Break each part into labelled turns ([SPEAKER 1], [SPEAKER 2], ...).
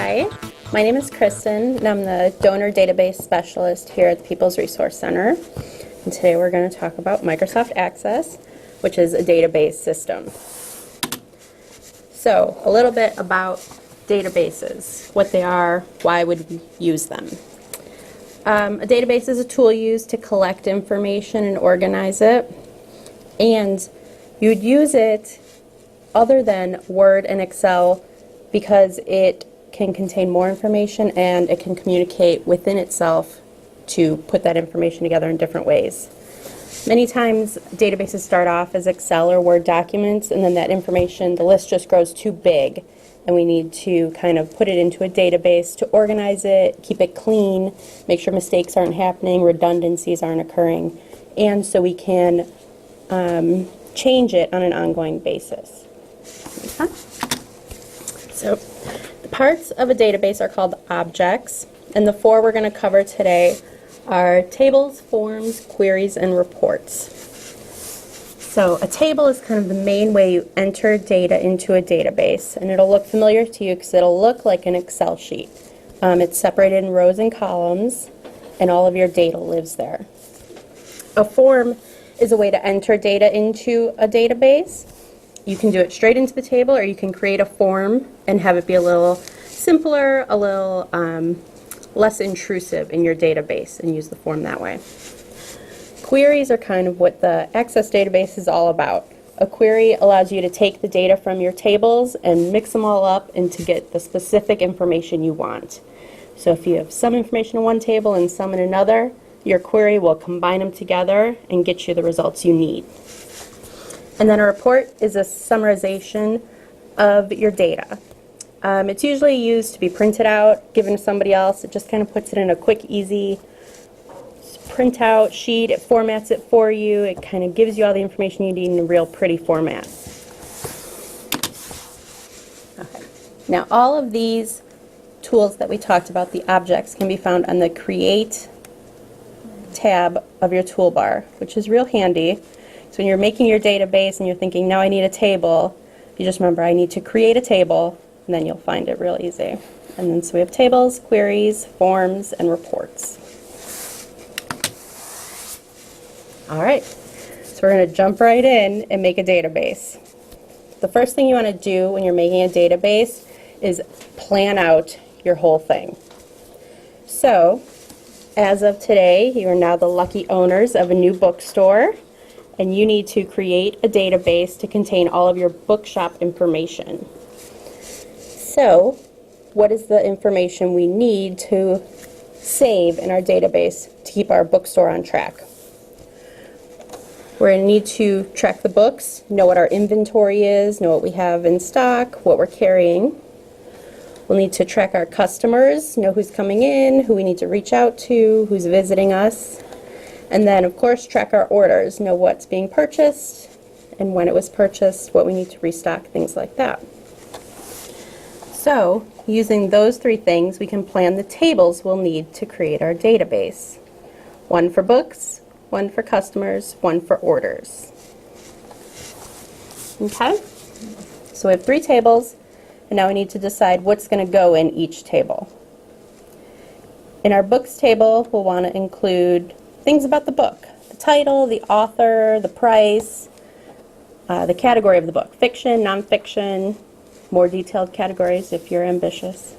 [SPEAKER 1] Hi, my name is Kristen, and I'm the Donor Database Specialist here at the People's Resource Center. And today we're going to talk about Microsoft Access, which is a database system. So, a little bit about databases, what they are, why would we use them. A database is a tool used to collect information and organize it, and you'd use it other than Word and Excel because it can contain more information and it can communicate within itself to put that information together in different ways. Many times databases start off as Excel or Word documents, and then that information, the list just grows too big, and we need to kind of put it into a database to organize it, keep it clean, make sure mistakes aren't happening, redundancies aren't occurring, and so we can change it on an ongoing basis. Okay. So the parts of a database are called objects, and the four we're going to cover today are tables, forms, queries, and reports. So a table is kind of the main way you enter data into a database, and it'll look familiar to you because it'll look like an Excel sheet. It's separated in rows and columns, and all of your data lives there. A form is a way to enter data into a database. You can do it straight into the table, or you can create a form and have it be a little simpler, a little less intrusive in your database, and use the form that way. Queries are kind of what the Access database is all about. A query allows you to take the data from your tables and mix them all up and to get the specific information you want. So if you have some information in one table and some in another, your query will combine them together and get you the results you need. And then a report is a summarization of your data. It's usually used to be printed out, given to somebody else. It just kind of puts it in a quick, easy printout sheet. It formats it for you. It kind of gives you all the information you need in a real pretty format. Okay. Now, all of these tools that we talked about, the objects, can be found on the Create tab of your toolbar, which is real handy. So when you're making your database and you're thinking, now I need a table, you just remember, I need to create a table, and then you'll find it real easy. And then so we have tables, queries, forms, and reports. All right, so we're going to jump right in and make a database. The first thing you want to do when you're making a database is plan out your whole thing. So, as of today, you are now the lucky owners of a new bookstore, and you need to create a database to contain all of your bookshop information. So, what is the information we need to save in our database to keep our bookstore on track? We're going to need to track the books, know what our inventory is, know what we have in stock, what we're carrying. We'll need to track our customers, know who's coming in, who we need to reach out to, who's visiting us. And then, of course, track our orders, know what's being purchased and when it was purchased, what we need to restock, things like that. So, using those three things, we can plan the tables we'll need to create our database. One for books, one for customers, one for orders. Okay? So we have three tables, and now we need to decide what's going to go in each table. In our books table, we'll want to include things about the book, the title, the author, the price, the category of the book, fiction, nonfiction, more detailed categories if you're ambitious.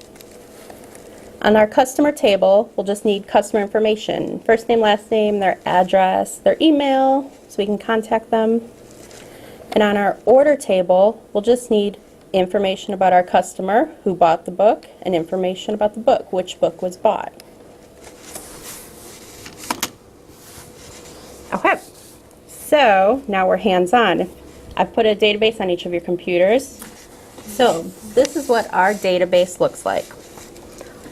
[SPEAKER 1] On our customer table, we'll just need customer information, first name, last name, their address, their email, so we can contact them. And on our order table, we'll just need information about our customer, who bought the book, and information about the book, which book was bought. Okay, so now we're hands-on. I've put a database on each of your computers. So this is what our database looks like.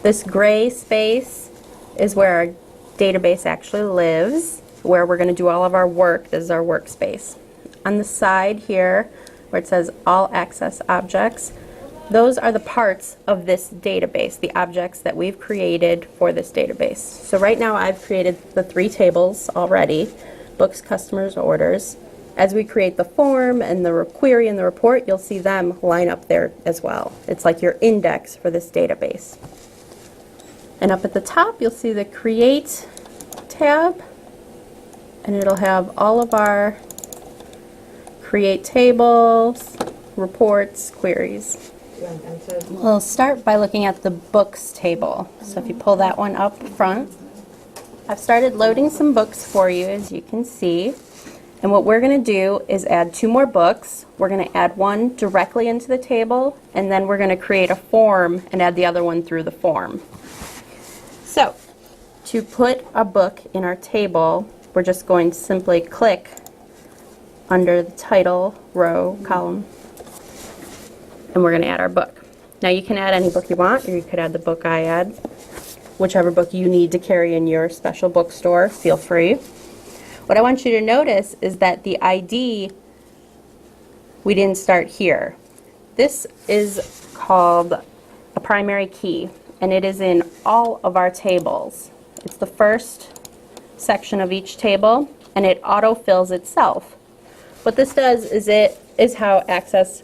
[SPEAKER 1] This gray space is where our database actually lives, where we're going to do all of our work. This is our workspace. On the side here, where it says All Access Objects, those are the parts of this database, the objects that we've created for this database. So right now I've created the three tables already, books, customers, orders, as we create the form and the query and the report, you'll see them line up there as well. It's like your index for this database. And up at the top, you'll see the Create tab, and it'll have all of our create tables, reports, queries. We'll start by looking at the books table. So if you pull that one up front, I've started loading some books for you, as you can see. And what we're going to do is add 2 more books. We're going to add one directly into the table, and then we're going to create a form and add the other one through the form. So, to put a book in our table, we're just going to simply click under the title, row, column, and we're going to add our book. Now you can add any book you want, or you could add the book I add. Whichever book you need to carry in your special bookstore, feel free. What I want you to notice is that the ID, we didn't start here. This is called a primary key, and it is in all of our tables. It's the first section of each table, and it autofills itself. What this does is it is how Access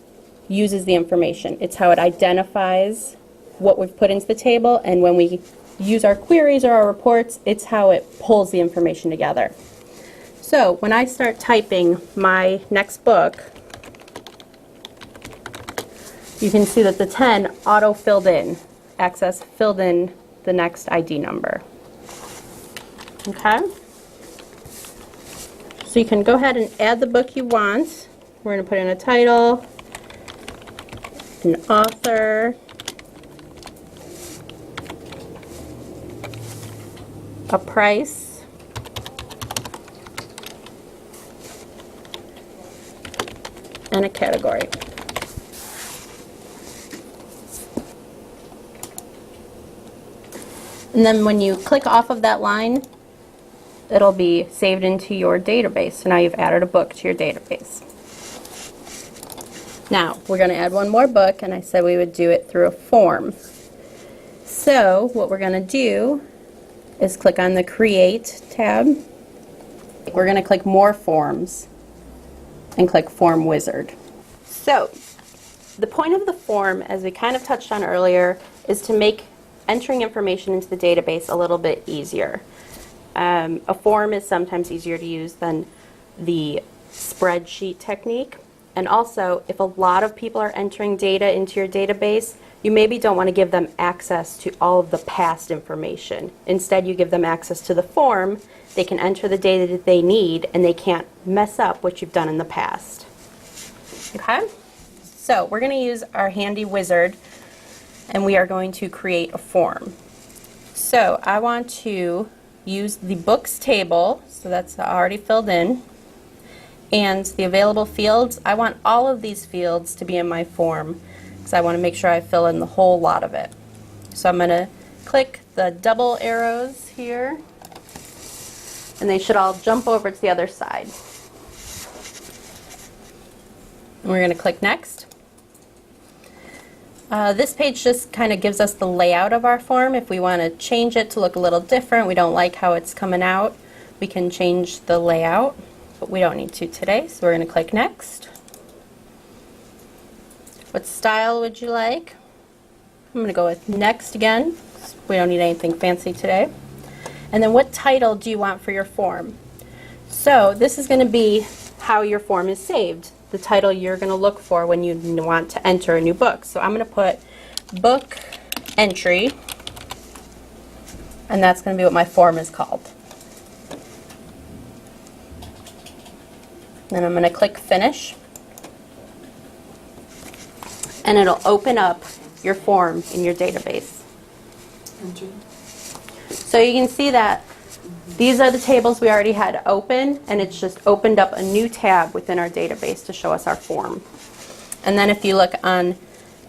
[SPEAKER 1] uses the information. It's how it identifies what we've put into the table, and when we use our queries or our reports, it's how it pulls the information together. So when I start typing my next book, you can see that the 10 auto-filled in. Access filled in the next ID number. Okay? So you can go ahead and add the book you want. We're going to put in a title, an author, a price, and a category. And then when you click off of that line, it'll be saved into your database. So now you've added a book to your database. Now, we're going to add one more book, and I said we would do it through a form. So what we're going to do is click on the Create tab. We're going to click More Forms and click Form Wizard. So the point of the form, as we kind of touched on earlier, is to make entering information into the database a little bit easier. A form is sometimes easier to use than the spreadsheet technique. And also, if a lot of people are entering data into your database, you maybe don't want to give them access to all of the past information. Instead, you give them access to the form. They can enter the data that they need, and they can't mess up what you've done in the past. Okay? So we're going to use our handy wizard, and we are going to create a form. So I want to use the books table, so that's already filled in, and the available fields. I want all of these fields to be in my form because I want to make sure I fill in the whole lot of it. So I'm going to click the double arrows here, and they should all jump over to the other side. And we're going to click Next. This page just kind of gives us the layout of our form. If we want to change it to look a little different, we don't like how it's coming out, we can change the layout, but we don't need to today, so we're going to click Next. What style would you like? I'm going to go with Next again. We don't need anything fancy today. And then what title do you want for your form? So this is going to be how your form is saved, the title you're going to look for when you want to enter a new book. So I'm going to put Book Entry, and that's going to be what my form is called. Then I'm going to click Finish, and it'll open up your form in your database. So you can see that these are the tables we already had open, and it's just opened up a new tab within our database to show us our form. And then if you look on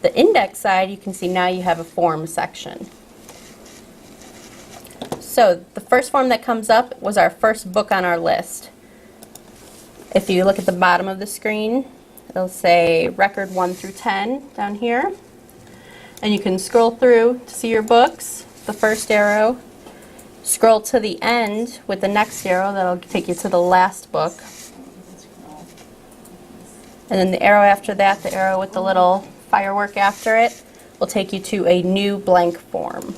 [SPEAKER 1] the index side, you can see now you have a form section. So the first form that comes up was our first book on our list. If you look at the bottom of the screen, it'll say record 1 through 10 down here. And you can scroll through to see your books, the first arrow. Scroll to the end with the next arrow, that'll take you to the last book. And then the arrow after that, the arrow with the little firework after it, will take you to a new blank form.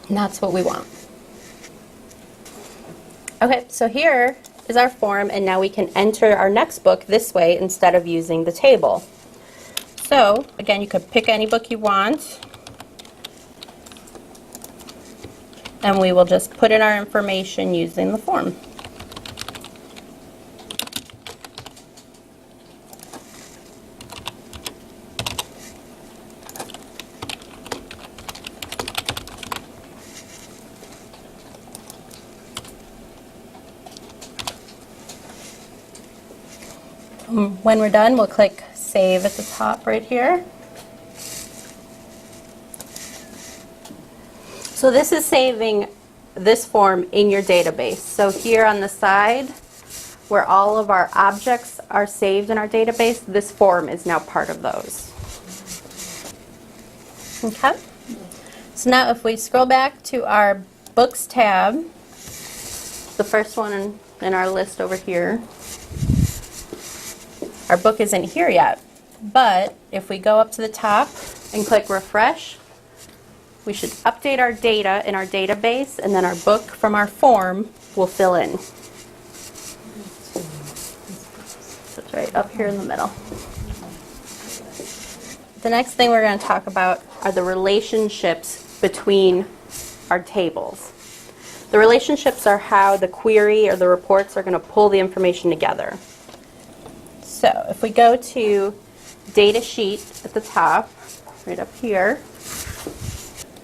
[SPEAKER 1] And that's what we want. Okay, so here is our form, and now we can enter our next book this way instead of using the table. So, again, you could pick any book you want, and we will just put in our information using the form. When we're done, we'll click Save at the top right here. So this is saving this form in your database. So here on the side, where all of our objects are saved in our database, this form is now part of those. Okay. So now if we scroll back to our Books tab, the first one in our list over here, our book isn't here yet, but if we go up to the top and click refresh, we should update our data in our database, and then our book from our form will fill in. So it's right up here in the middle. The next thing we're going to talk about are the relationships between our tables. The relationships are how the query or the reports are going to pull the information together. So if we go to Data Sheet at the top, right up here,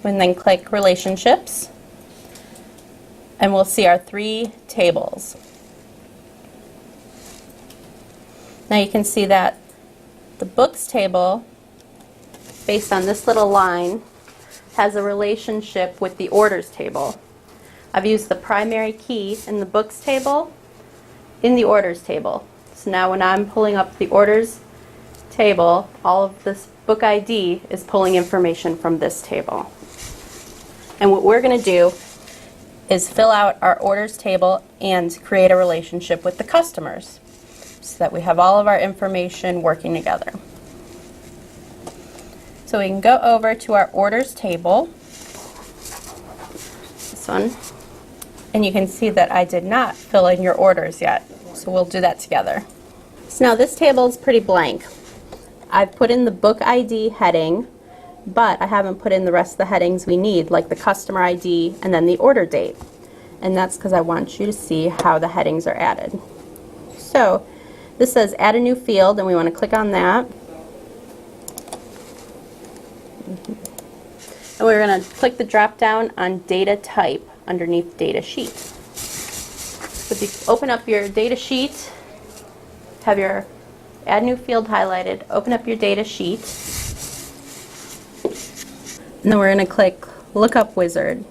[SPEAKER 1] and then click Relationships, and we'll see our 3 tables. Now you can see that the Books table, based on this little line, has a relationship with the Orders table. I've used the primary key in the Books table in the Orders table. So now when I'm pulling up the Orders table, all of this book ID is pulling information from this table. And what we're going to do is fill out our Orders table and create a relationship with the customers so that we have all of our information working together. So we can go over to our Orders table, this one, and you can see that I did not fill in your orders yet. So we'll do that together. So now this table is pretty blank. I've put in the book ID heading, but I haven't put in the rest of the headings we need, like the customer ID and then the order date. And that's because I want you to see how the headings are added. So this says add a new field, and we want to click on that. And we're going to click the drop down on data type underneath data sheet. So if you open up your data sheet, have your add new field highlighted, open up your data sheet, and then we're going to click Lookup Wizard.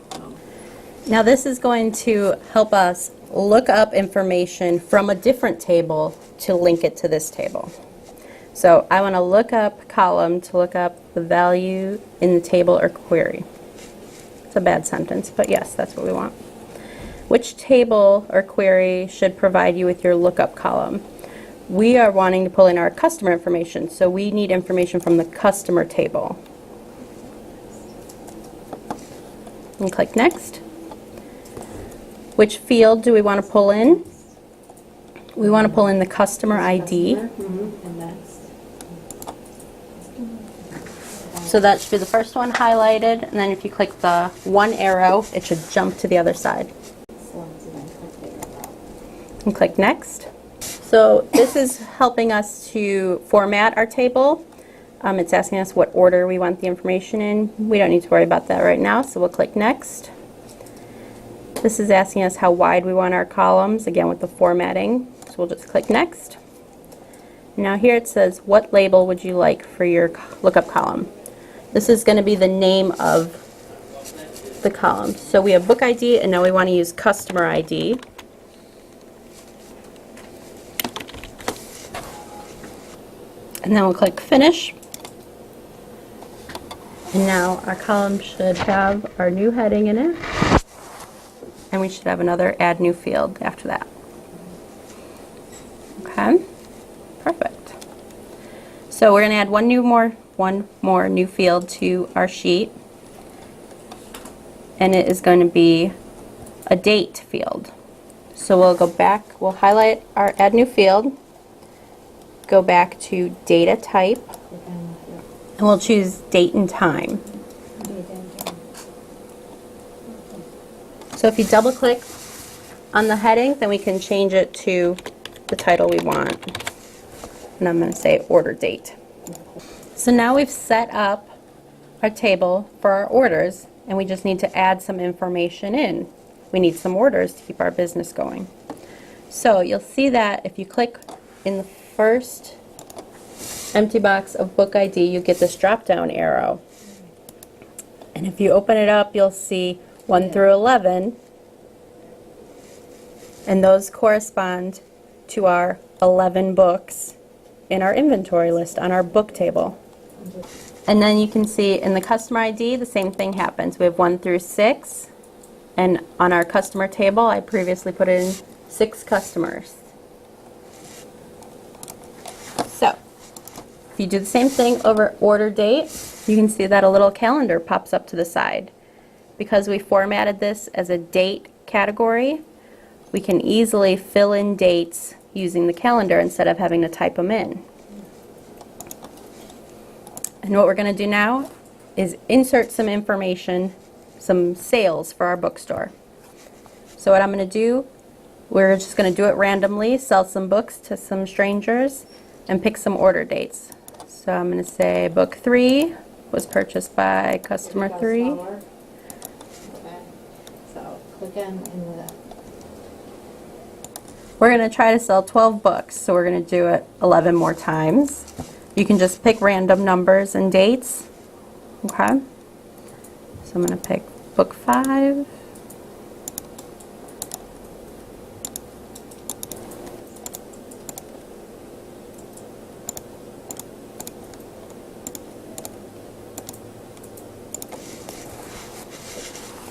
[SPEAKER 1] Now this is going to help us look up information from a different table to link it to this table. So I want to look up column to look up the value in the table or query. It's a bad sentence, but yes, that's what we want. Which table or query should provide you with your lookup column? We are wanting to pull in our customer information, so we need information from the customer table. And click Next. Which field do we want to pull in? We want to pull in the customer ID. So that should be the first one highlighted, and then if you click the one arrow, it should jump to the other side. And click Next. So this is helping us to format our table. It's asking us what order we want the information in. We don't need to worry about that right now, so we'll click Next. This is asking us how wide we want our columns, again with the formatting. So we'll just click Next. Now here it says, what label would you like for your lookup column? This is going to be the name of the column. So we have book ID, and now we want to use customer ID. And then we'll click Finish. And now our column should have our new heading in it. And we should have another Add New Field after that. Okay, perfect. So we're going to add one more new field to our sheet, and it is going to be a date field. So we'll go back, we'll highlight our add new field, go back to data type, and we'll choose date and time. So if you double click on the heading, then we can change it to the title we want. And I'm going to say order date. So now we've set up our table for our orders, and we just need to add some information in. We need some orders to keep our business going. So you'll see that if you click in the first empty box of book ID, you get this drop down arrow. And if you open it up, you'll see 1 through 11, and those correspond to our 11 books in our inventory list on our book table. And then you can see in the customer ID, the same thing happens. We have 1 through 6, and on our customer table, I previously put in 6 customers. So, if you do the same thing over order date, you can see that a little calendar pops up to the side. Because we formatted this as a date category, we can easily fill in dates using the calendar instead of having to type them in. And what we're going to do now is insert some information, some sales for our bookstore. So what I'm going to do, we're just going to do it randomly, sell some books to some strangers, and pick some order dates. So I'm going to say book 3 was purchased by customer 3.
[SPEAKER 2] Okay. So click in the.
[SPEAKER 1] We're going to try to sell 12 books, so we're going to do it 11 more times. You can just pick random numbers and dates. Okay? So I'm going to pick book 5.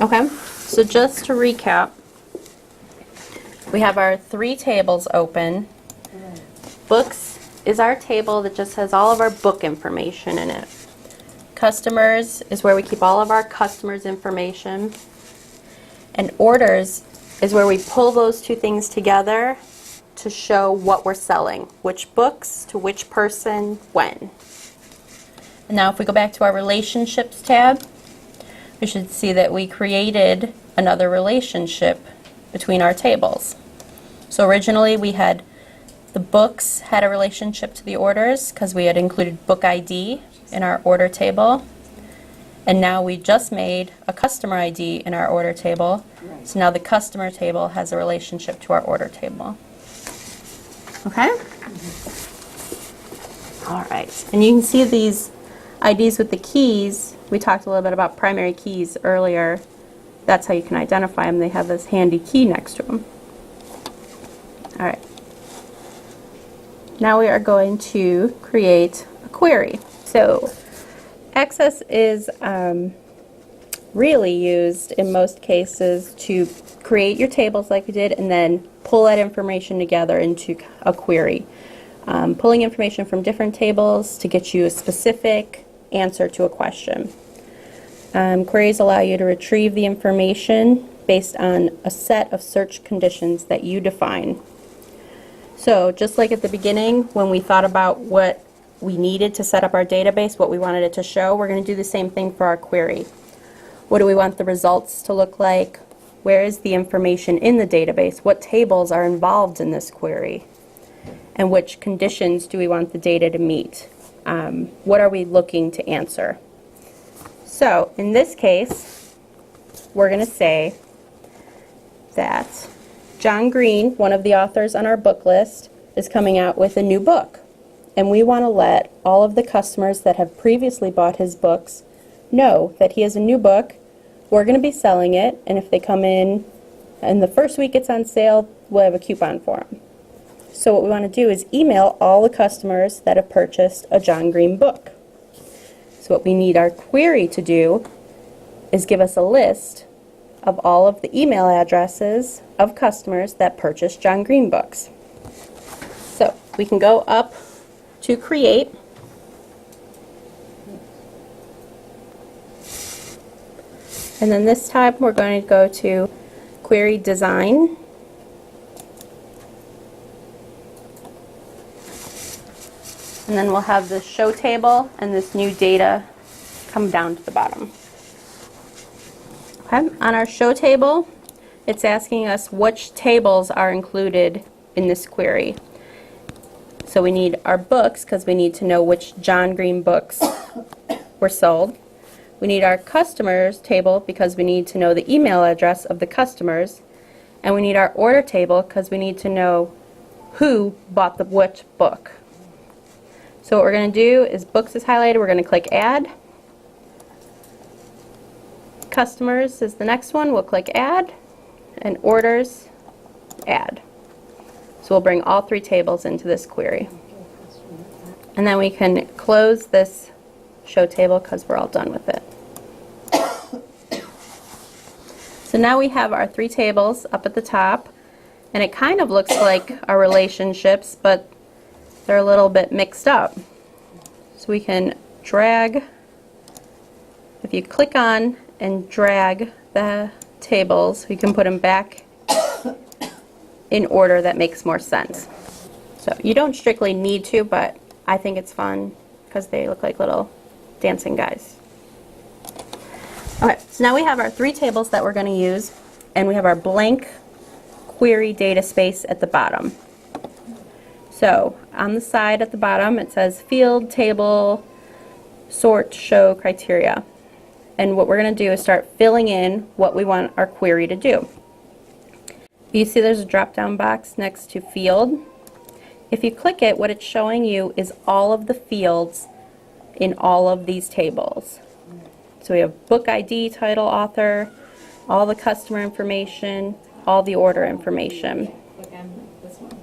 [SPEAKER 1] Okay, so just to recap, we have our 3 tables open. Books is our table that just has all of our book information in it. Customers is where we keep all of our customers' information. And orders is where we pull those 2 things together to show what we're selling, which books to which person, when. And now if we go back to our relationships tab, we should see that we created another relationship between our tables. So originally we had the books had a relationship to the orders because we had included book ID in our order table. And now we just made a customer ID in our order table. So now the customer table has a relationship to our order table. Okay? All right. And you can see these IDs with the keys. We talked a little bit about primary keys earlier. That's how you can identify them. They have this handy key next to them. All right. Now we are going to create a query. So Access is really used in most cases to create your tables like we did and then pull that information together into a query. Pulling information from different tables to get you a specific answer to a question. Queries allow you to retrieve the information based on a set of search conditions that you define. So just like at the beginning when we thought about what we needed to set up our database, what we wanted it to show, we're going to do the same thing for our query. What do we want the results to look like? Where is the information in the database? What tables are involved in this query? And which conditions do we want the data to meet? What are we looking to answer? So in this case, we're going to say that John Green, one of the authors on our book list, is coming out with a new book. And we want to let all of the customers that have previously bought his books know that he has a new book. We're going to be selling it, and if they come in and the first week it's on sale, we'll have a coupon for them. So what we want to do is email all the customers that have purchased a John Green book. So what we need our query to do is give us a list of all of the email addresses of customers that purchased John Green books. So we can go up to create. And then this time we're going to go to query design. And then we'll have the show table and this new data come down to the bottom. Okay. On our show table, it's asking us which tables are included in this query. So we need our books because we need to know which John Green books were sold. We need our customers table because we need to know the email address of the customers. And we need our order table because we need to know who bought the which book. So what we're going to do is books is highlighted, we're going to click add. Customers is the next one, we'll click add. And orders, add. So we'll bring all three tables into this query. And then we can close this show table because we're all done with it. So now we have our three tables up at the top, and it kind of looks like our relationships, but they're a little bit mixed up. So we can drag, if you click on and drag the tables, we can put them back in order that makes more sense. So you don't strictly need to, but I think it's fun because they look like little dancing guys. Okay, so now we have our three tables that we're going to use, and we have our blank query data space at the bottom. So on the side at the bottom it says field, table, sort, show, criteria. And what we're going to do is start filling in what we want our query to do. You see there's a drop-down box next to field. If you click it, what it's showing you is all of the fields in all of these tables. So we have book ID, title, author, all the customer information, all the order information.
[SPEAKER 2] Click on this one.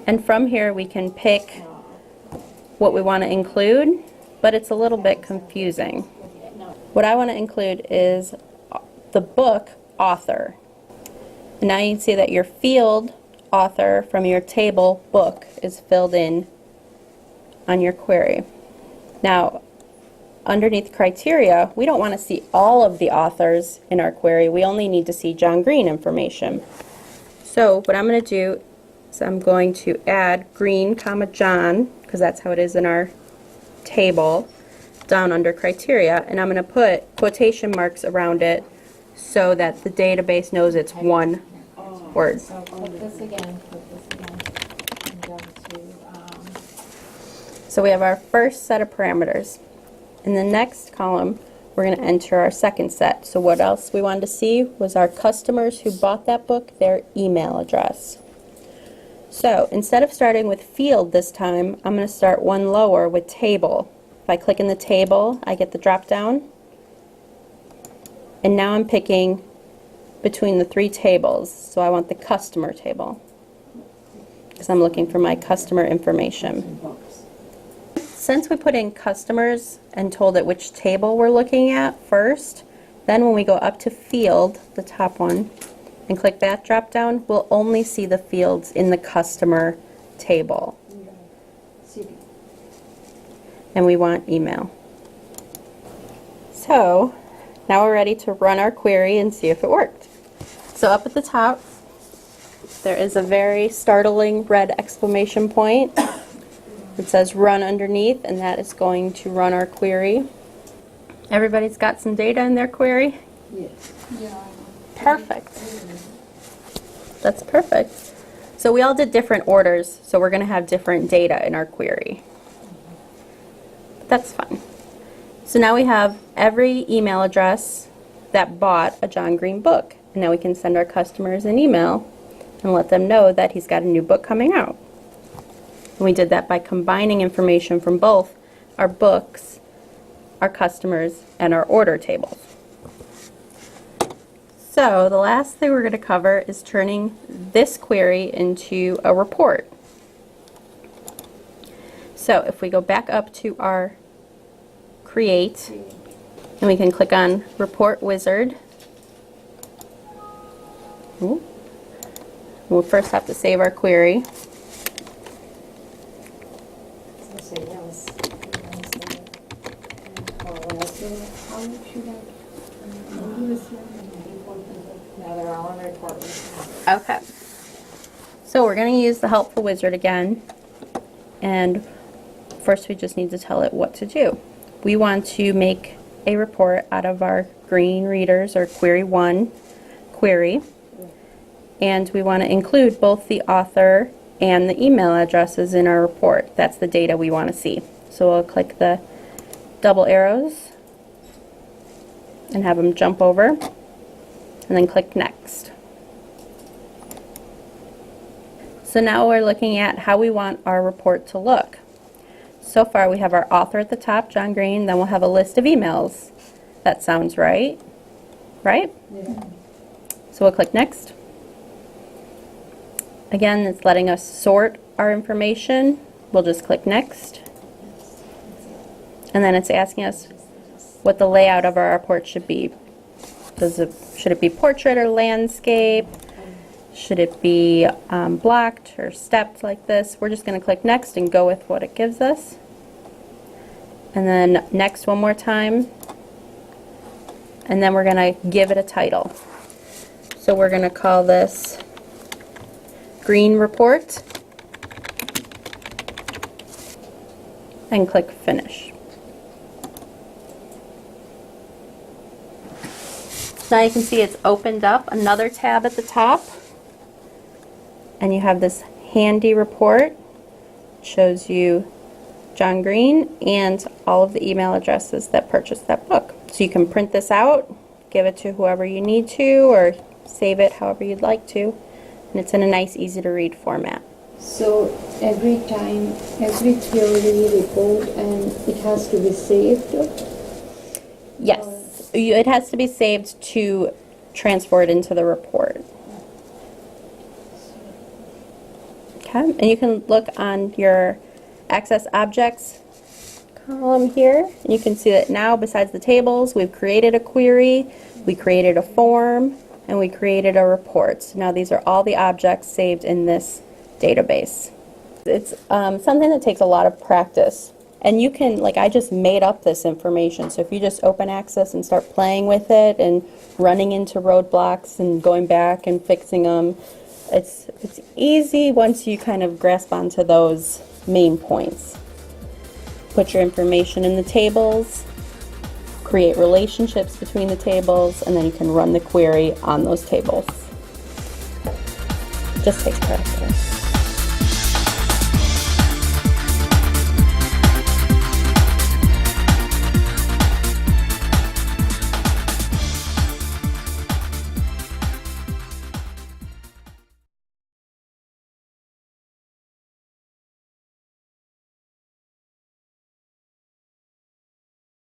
[SPEAKER 1] And from here we can pick what we want to include, but it's a little bit confusing. What I want to include is the book author. And now you can see that your field author from your table book is filled in on your query. Now underneath criteria, we don't want to see all of the authors in our query. We only need to see John Green information. So what I'm going to do is I'm going to add Green, John, because that's how it is in our table, down under criteria, and I'm going to put quotation marks around it so that the database knows it's one word.
[SPEAKER 2] So click this again, and go to,
[SPEAKER 1] So we have our first set of parameters. In the next column, we're going to enter our second set. So what else we wanted to see was our customers who bought that book, their email address. So instead of starting with field this time, I'm going to start one lower with table. If I click in the table, I get the drop down. And now I'm picking between the three tables. So I want the customer table because I'm looking for my customer information. Since we put in customers and told it which table we're looking at first, then when we go up to field, the top one, and click that drop down, we'll only see the fields in the customer table. And we want email. So now we're ready to run our query and see if it worked. So up at the top, there is a very startling red exclamation point. It says run underneath, and that is going to run our query. Everybody's got some data in their query?
[SPEAKER 2] yes. Yeah.
[SPEAKER 1] Perfect. That's perfect. So we all did different orders, so we're going to have different data in our query. That's fun. So now we have every email address that bought a John Green book. And now we can send our customers an email and let them know that he's got a new book coming out. And we did that by combining information from both our books, our customers, and our order tables. So the last thing we're going to cover is turning this query into a report. So if we go back up to our create, and we can click on Report Wizard. Ooh. We'll first have to save our query.
[SPEAKER 3] So how should I do this one?
[SPEAKER 2] Now they're all on the report.
[SPEAKER 1] Okay. So we're going to use the helpful wizard again. And first we just need to tell it what to do. We want to make a report out of our green readers or query 1 query. And we want to include both the author and the email addresses in our report. That's the data we want to see. So we'll click the double arrows and have them jump over, and then click next. So now we're looking at how we want our report to look. So far we have our author at the top, John Green, then we'll have a list of emails. That sounds right? Right?
[SPEAKER 2] Yeah.
[SPEAKER 1] So we'll click next. Again, it's letting us sort our information. We'll just click next. And then it's asking us what the layout of our report should be. Should it be portrait or landscape? Should it be blocked or stepped like this? We're just going to click next and go with what it gives us. And then next one more time. And then we're going to give it a title. So we're going to call this Green Report. And click Finish. Now you can see it's opened up another tab at the top. And you have this handy report. It shows you John Green and all of the email addresses that purchased that book. So you can print this out, give it to whoever you need to, or save it however you'd like to. And it's in a nice, easy to read format.
[SPEAKER 3] So every time, every query report, and it has to be saved?
[SPEAKER 1] Yes, it has to be saved to transfer it into the report. Okay, and you can look on your Access Objects column here, and you can see that now, besides the tables, we've created a query, we created a form, and we created a report. So now these are all the objects saved in this database. It's something that takes a lot of practice. And you can, like, I just made up this information, so if you just open Access and start playing with it and running into roadblocks and going back and fixing them, it's easy once you kind of grasp onto those main points. Put your information in the tables, create relationships between the tables, and then you can run the query on those tables. Just takes practice.